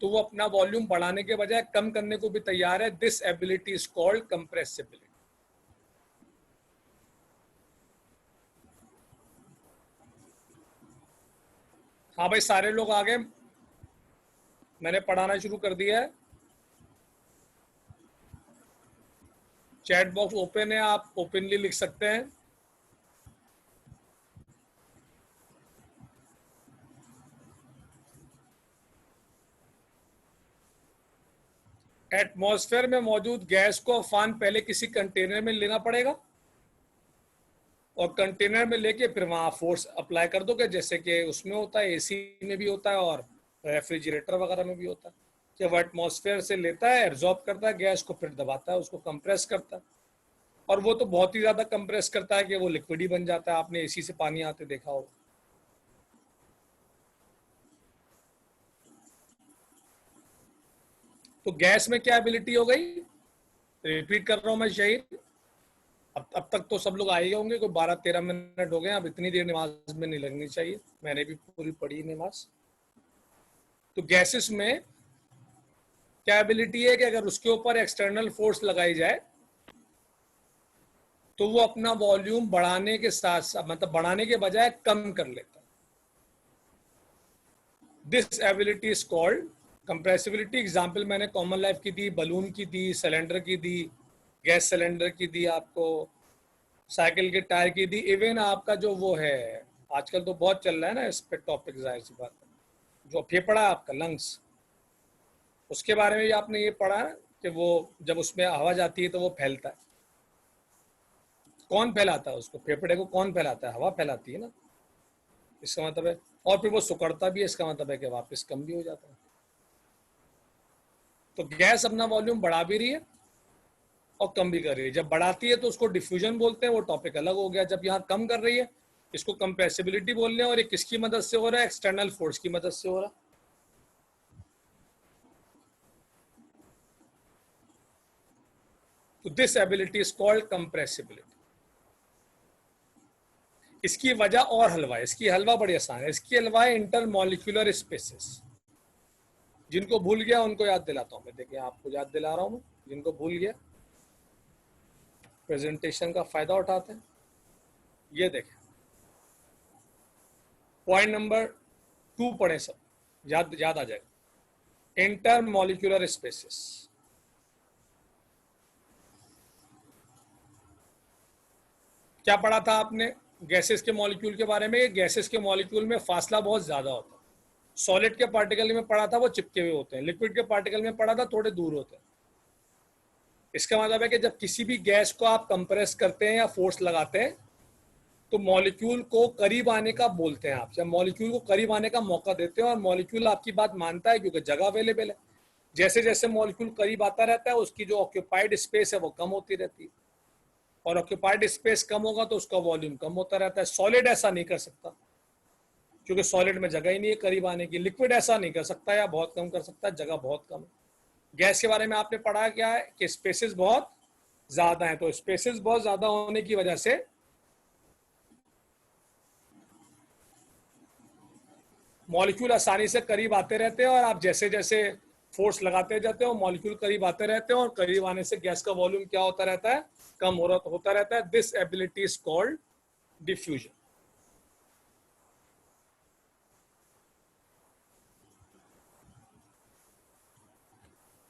तो वो अपना वॉल्यूम बढ़ाने के बजाय कम करने को भी तैयार है। This ability is called compressibility. हाँ भाई, सारे लोग आ गए, मैंने पढ़ाना शुरू कर दिया है। चैट बॉक्स ओपन है, आप ओपनली लिख सकते हैं। एटमॉस्फेयर में मौजूद गैस को अफान पहले किसी कंटेनर में लेना पड़ेगा, और कंटेनर में लेके फिर वहां फोर्स अप्लाई कर दोगे, जैसे कि उसमें होता है, एसी में भी होता है और रेफ्रिजरेटर वगैरह में भी होता है कि वो एटमॉस्फेयर से लेता है, एब्जॉर्ब करता है गैस को, फिर दबाता है उसको, कंप्रेस करता है। और वो तो बहुत ही ज्यादा कंप्रेस करता है कि वो लिक्विड ही बन जाता है। आपने एसी से पानी आते देखा हो। तो गैस में क्या एबिलिटी हो गई, रिपीट कर रहा हूं मैं शहीद, अब तक तो सब लोग आए होंगे, कोई 12-13 मिनट हो गए, अब इतनी देर नमाज में नहीं लगनी चाहिए, मैंने भी पूरी पढ़ी नमाज। तो गैसेस में क्या एबिलिटी है कि अगर उसके ऊपर एक्सटर्नल फोर्स लगाई जाए तो वो अपना वॉल्यूम बढ़ाने के साथ साथ, मतलब बढ़ाने के बजाय कम कर लेता है। This ability is called compressibility. Example मैंने कॉमन लाइफ की दी, बलून की दी, सिलेंडर की दी, गैस सिलेंडर की दी, आपको साइकिल के टायर की दी, इवन आपका जो वो है आजकल तो बहुत चल रहा है ना इस पे टॉपिक, जाहिर सी बात है, जो फेफड़ा है आपका लंग्स, उसके बारे में भी आपने ये पढ़ा है कि वो जब उसमें हवा जाती है तो वो फैलता है। कौन फैलाता है उसको, फेफड़े को कौन फैलाता है, हवा फैलाती है ना, इसका मतलब है, और फिर वो सुकड़ता भी है, इसका मतलब है कि वापस कम भी हो जाता है। तो गैस अपना वॉल्यूम बढ़ा भी रही है और कम भी कर रही है। जब बढ़ाती है तो उसको डिफ्यूजन बोलते हैं, वो टॉपिक अलग हो गया। जब यहाँ कम कर रही है इसको कंप्रेसिबिलिटी बोल रहे हैं, और ये किसकी मदद से हो रहा है, एक्सटर्नल फोर्स की मदद से हो रहा है। तो this ability is called compressibility. इसकी वजह और हलवा है, इसकी हलवा बड़ी आसान है। इसकी हलवा है इंटरमॉलिक्यूलर स्पेसेस। जिनको भूल गया उनको याद दिलाता हूं मैं, देखिए आपको याद दिला रहा हूं मैं, जिनको भूल गया प्रेजेंटेशन का फायदा उठाते हैं। ये देखें पॉइंट नंबर 2 पढ़े सब, याद याद आ जाएगा। इंटरमॉलिक्यूलर स्पेसेस, क्या पढ़ा था आपने गैसेस के मॉलिक्यूल के बारे में? गैसेस के मॉलिक्यूल में फासला बहुत ज्यादा होता है। सॉलिड के पार्टिकल में पढ़ा था वो चिपके हुए होते हैं, लिक्विड के पार्टिकल में पढ़ा था थोड़े दूर होते हैं। इसका मतलब है कि जब किसी भी गैस को आप कंप्रेस करते हैं या फोर्स लगाते हैं तो मॉलिक्यूल को करीब आने का बोलते हैं आप, जब मॉलिक्यूल को करीब आने का मौका देते हैं और मॉलिक्यूल आपकी बात मानता है क्योंकि जगह अवेलेबल है। जैसे जैसे मॉलिक्यूल करीब आता रहता है उसकी जो ऑक्यूपाइड स्पेस है वो कम होती रहती है, और ऑक्यूपाइड स्पेस कम होगा तो उसका वॉल्यूम कम होता रहता है। सॉलिड ऐसा नहीं कर सकता क्योंकि सॉलिड में जगह ही नहीं है करीब आने की। लिक्विड ऐसा नहीं कर सकता या बहुत कम कर सकता है, जगह बहुत कम है। गैस के बारे में आपने पढ़ा क्या है कि स्पेसेस बहुत ज्यादा है, तो स्पेसेस बहुत ज्यादा होने की वजह से मॉलिक्यूल आसानी से करीब आते रहते हैं, और आप जैसे जैसे फोर्स लगाते जाते हो मॉलिक्यूल करीब आते रहते हैं, और करीब आने से गैस का वॉल्यूम क्या होता रहता है, कम होता रहता है। This ability is called diffusion.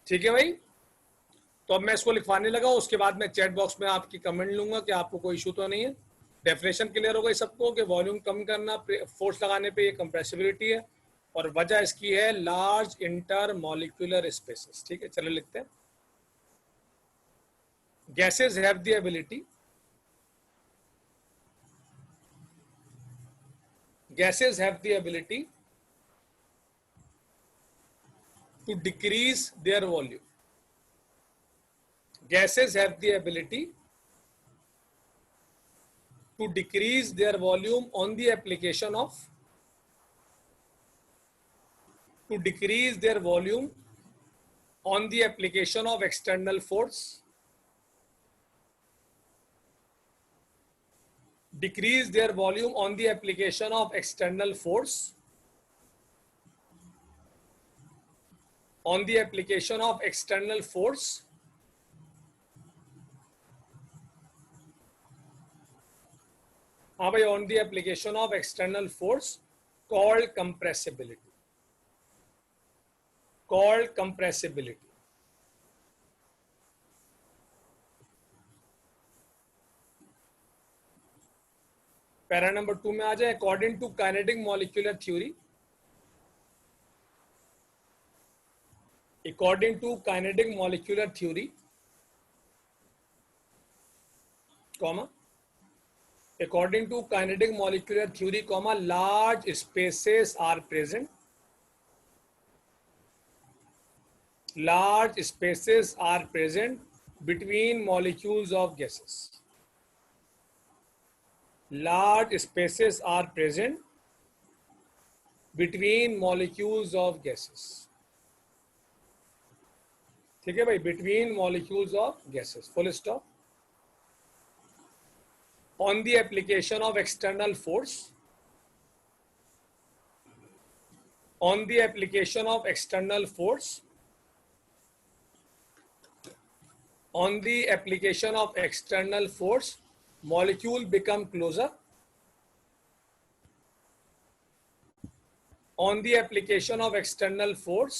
ठीक है भाई, तो अब मैं इसको लिखवाने लगा, उसके बाद मैं चैट बॉक्स में आपकी कमेंट लूंगा कि आपको कोई इशू तो नहीं है। डेफिनेशन क्लियर हो गई सबको कि वॉल्यूम कम करना फोर्स लगाने पे ये कंप्रेसिबिलिटी है, और वजह इसकी है लार्ज इंटर मॉलिक्यूलर स्पेसेस। ठीक है, चलो लिखते हैं। Gases have the ability, gases have the ability to decrease their volume. Gases have the ability to decrease their volume on the application of external force, decrease their volume on the application of external force, on the application of external force हाँ भाई, on the application of external force called compressibility, called compressibility. पैरा नंबर 2 में आ जाए। According to kinetic molecular theory, according to kinetic molecular theory, comma, according to kinetic molecular theory, comma, large spaces are present, large spaces are present between molecules of gases, large spaces are present between molecules of gases. ठीक है भाई, between molecules of gases, full stop. On the application of external force, on the application of external force, on the application of external force, molecule become closer. On the application of external force,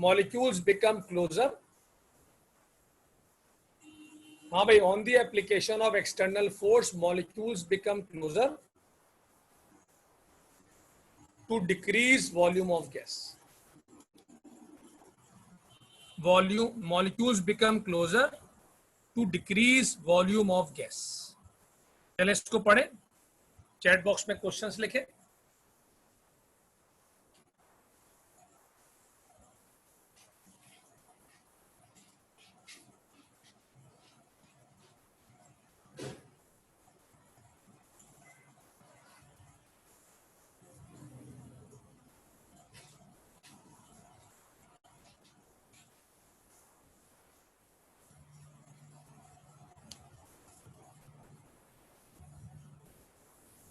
molecules become closer. हाँ भाई, on the application of external force, molecules become closer to decrease volume of gas. Molecules become closer to decrease volume of gas. चले इसको पढ़े, chat box में questions लिखे।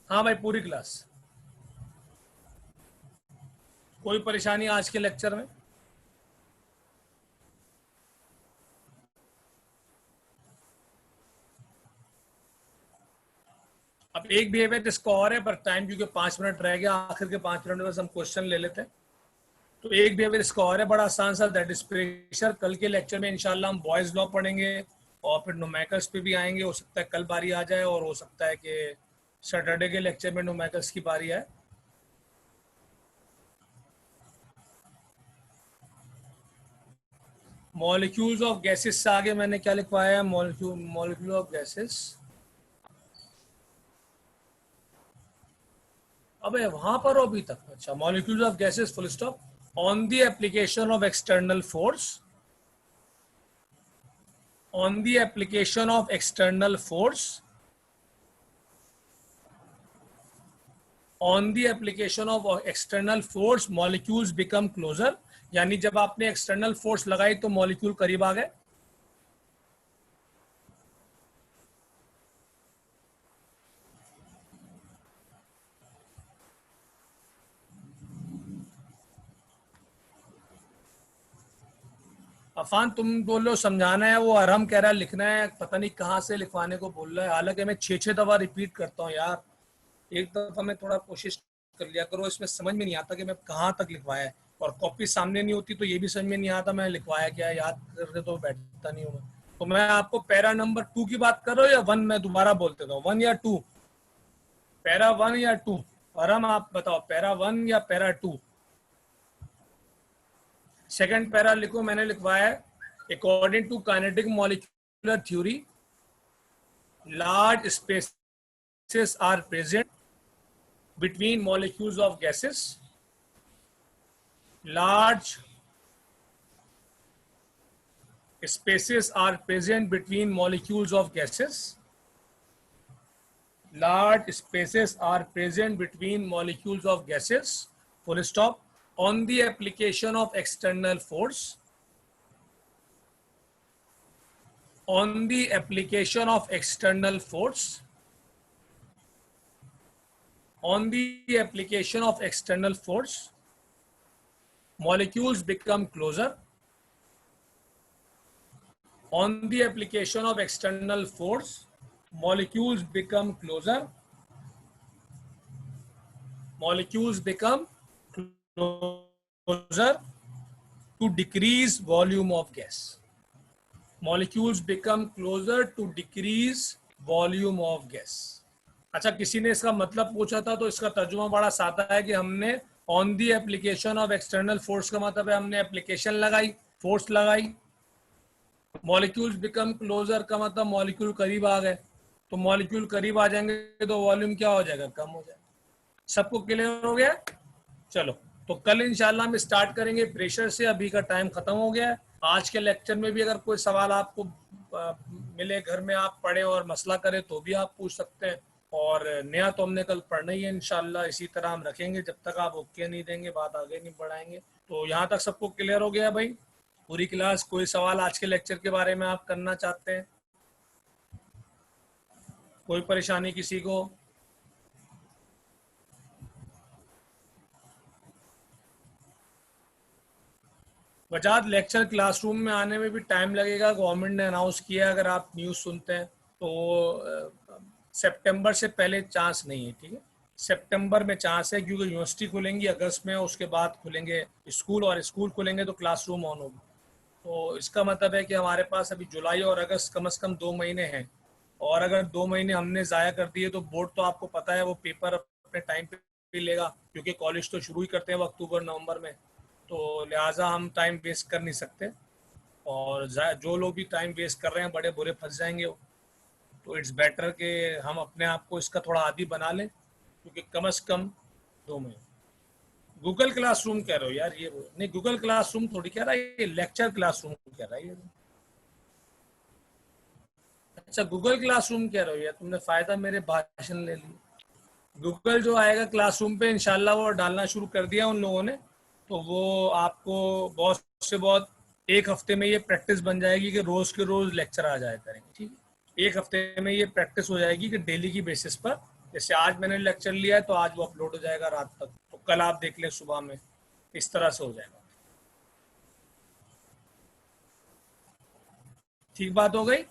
हाँ भाई, पूरी क्लास, कोई परेशानी आज के लेक्चर में? अब एक बिहेवियर इसका और है, पर टाइम क्योंकि 5 मिनट रह गया, आखिर के 5 मिनट में बस हम क्वेश्चन ले लेते हैं। तो एक बिहेवियर इसका और है, बड़ा आसान सा, दैट इज प्रेशर। कल के लेक्चर में इंशाल्लाह हम बॉयज लॉ पढ़ेंगे और फिर न्यूमेरिकल्स पे भी आएंगे। हो सकता है कल बारी आ जाए और हो सकता है कि सैटरडे के लेक्चर में न्यूमेरिकल्स की बारी आए। मॉलिक्यूल्स ऑफ गैसेस से आगे मैंने क्या लिखवाया है? Molecule of gases. अबे वहां पर हो अभी तक? अच्छा, molecules of gases full stop. On the application of external force, on the application of external force, on the application of external force, molecules become closer। यानी जब आपने एक्सटर्नल फोर्स लगाई तो मॉलिक्यूल करीब आ गए। अफान तुम बोलो समझाना है, वो अरहम कह रहा है लिखना है, पता नहीं कहाँ से लिखवाने को बोल रहा है। हालांकि मैं 6-6 दफा रिपीट करता हूँ यार, एक दफा मैं थोड़ा कोशिश कर लिया करो। इसमें समझ में नहीं आता कि मैं कहाँ तक लिखवाया है, और कॉपी सामने नहीं होती तो ये भी समझ में नहीं आता मैं लिखवाया क्या है, याद करके तो बैठता नहीं हूँ। तो मैं आपको पैरा नंबर 2 की बात कर रहा हूँ या 1? मैं दोबारा बोल देता हूँ, 1 या 2? पैरा 1 या 2? अरहम आप बताओ, पैरा 1 या पैरा 2? सेकंड पैरा लिखो, मैंने लिखवाया है, according to kinetic molecular theory, large spaces are present between molecules of gases. Large spaces are present between molecules of gases. Large spaces are present between molecules of gases. Full stop. On the application of external force, on the application of external force, on the application of external force, molecules become closer. On the application of external force, molecules become closer. Molecules become closer to decrease volume of gas. Molecules become closer to decrease volume of gas. अच्छा, किसी ने इसका मतलब पूछा था तो इसका तर्जुमा बड़ा सादा है कि हमने on the application of external force का मतलब है हमने एप्लीकेशन लगाई, फोर्स लगाई। मॉलिक्यूल्स बिकम क्लोजर का मतलब मॉलिक्यूल करीब आ गए, तो मॉलिक्यूल करीब आ जाएंगे तो वॉल्यूम क्या हो जाएगा? कम हो जाएगा। सबको क्लियर हो गया? चलो, तो कल इंशाल्लाह हम स्टार्ट करेंगे प्रेशर से। अभी का टाइम खत्म हो गया है। आज के लेक्चर में भी अगर कोई सवाल आपको मिले, घर में आप पढ़े और मसला करें तो भी आप पूछ सकते हैं। और नया तो हमने कल पढ़ना ही है इंशाल्लाह, इसी तरह हम रखेंगे जब तक आप ओके नहीं देंगे, बात आगे नहीं बढ़ाएंगे। तो यहाँ तक सबको क्लियर हो गया भाई, पूरी क्लास? कोई सवाल आज के लेक्चर के बारे में आप करना चाहते हैं? कोई परेशानी किसी को? वजाद, लेक्चर क्लासरूम में आने में भी टाइम लगेगा, गवर्नमेंट ने अनाउंस किया, अगर आप न्यूज़ सुनते हैं तो सितंबर से पहले चांस नहीं है, ठीक है? सितंबर में चांस है, क्योंकि यूनिवर्सिटी खुलेंगी अगस्त में, उसके बाद खुलेंगे स्कूल, और स्कूल खुलेंगे तो क्लासरूम ऑन होगी। तो इसका मतलब है कि हमारे पास अभी जुलाई और अगस्त कम से कम 2 महीने हैं, और अगर 2 महीने हमने ज़ाया कर दिए तो बोर्ड तो आपको पता है वो पेपर अपने टाइम पे लेगा, क्योंकि कॉलेज तो शुरू ही करते हैं वो अक्टूबर नवंबर में। तो लिहाजा हम टाइम वेस्ट कर नहीं सकते, और जो लोग भी टाइम वेस्ट कर रहे हैं बड़े बुरे फंस जाएंगे वो। तो इट्स बेटर कि हम अपने आप को इसका थोड़ा आदी बना लें, क्योंकि कम से कम 2 महीने। गूगल क्लासरूम कह रहे हो यार? ये नहीं, गूगल क्लासरूम थोड़ी कह रहा है, ये लेक्चर क्लासरूम कह रहा है ये। अच्छा, गूगल क्लासरूम कह रहे हो यार? तुमने फायदा मेरे भाषण ले लिया। गूगल जो आएगा क्लासरूम पे इंशाल्लाह वो डालना शुरू कर दिया उन लोगों ने, तो वो आपको बहुत से बहुत 1 हफ्ते में ये प्रैक्टिस बन जाएगी कि रोज के रोज लेक्चर आ जाया करेंगे, ठीक है? 1 हफ्ते में ये प्रैक्टिस हो जाएगी कि डेली की बेसिस पर, जैसे आज मैंने लेक्चर लिया है तो आज वो अपलोड हो जाएगा रात तक, तो कल आप देख लें सुबह में, इस तरह से हो जाएगा। ठीक बात हो गई?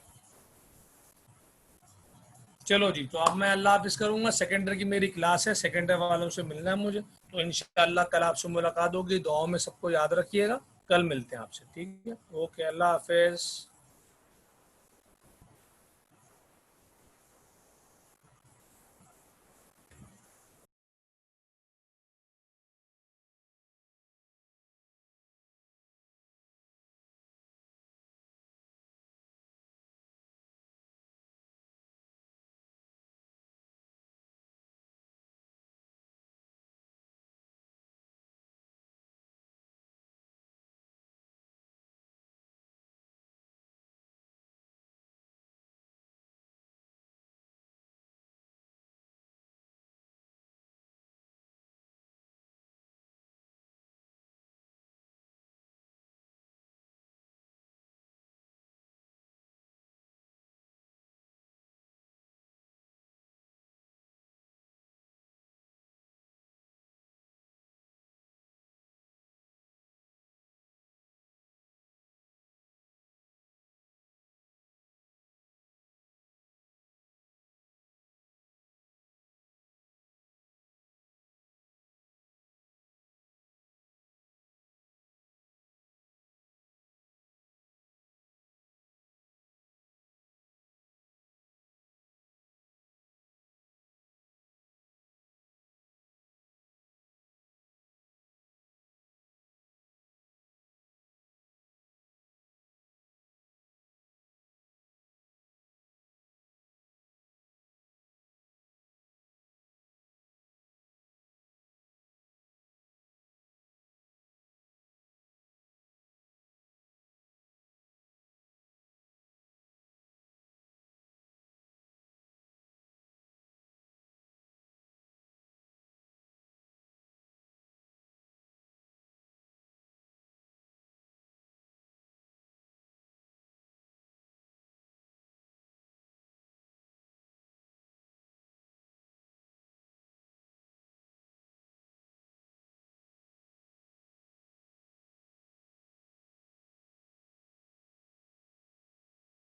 चलो जी, तो अब मैं अल्लाह हाफिज करूंगा। सेकेंडरी की मेरी क्लास है, सेकेंडरी वालों से मिलना है मुझे, तो इंशाल्लाह कल आपसे मुलाकात होगी। दुआओं में सबको याद रखिएगा, कल मिलते हैं आपसे, ठीक है? ओके, अल्लाह हाफिज।